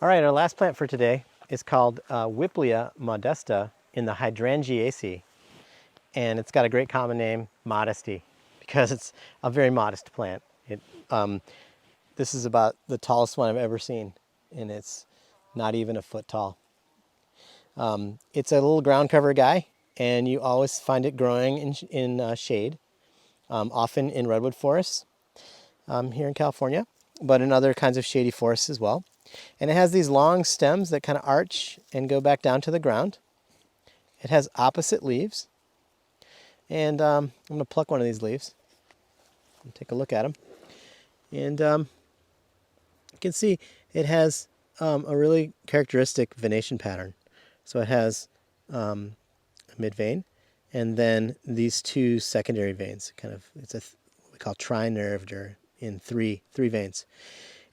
All right, our last plant for today is called Whipplea modesta in the Hydrangaceae. And it's got a great common name, modesty, because it's a very modest plant. This is about the tallest one I've ever seen, and it's not even a foot tall. It's a little ground cover guy, and you always find it growing in shade, often in redwood forests here in California, but in other kinds of shady forests as well. And it has these long stems that kind of arch and go back down to the ground. It has opposite leaves. And I'm going to pluck one of these leaves and take a look at them. And you can see it has a really characteristic venation pattern. So it has a mid vein and then these two secondary veins. It's what we call trinerved, or in three veins.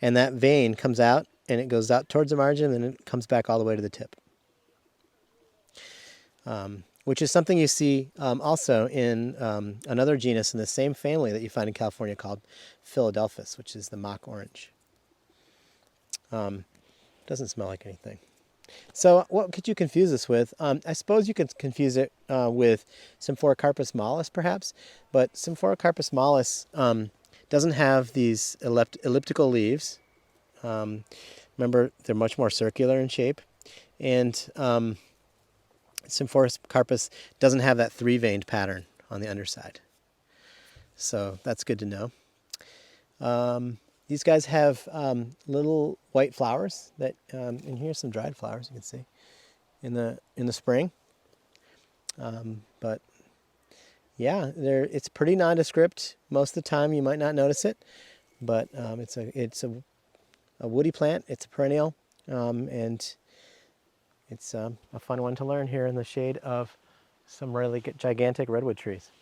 And that vein comes out and it goes out towards the margin and then it comes back all the way to the tip. Which is something you see also in another genus in the same family that you find in California called Philadelphus, which is the mock orange. Doesn't smell like anything. So what could you confuse this with? I suppose you could confuse it with Symphoricarpus mollis, perhaps, but Symphoricarpus mollis doesn't have these elliptical leaves. Remember, they're much more circular in shape, and Symphoricarpus doesn't have that three-veined pattern on the underside. So that's good to know. These guys have little white flowers that, and here's some dried flowers you can see in the spring. But yeah, it's pretty nondescript. Most of the time you might not notice it, but it's a woody plant. It's a perennial, and it's a fun one to learn here in the shade of some really gigantic redwood trees.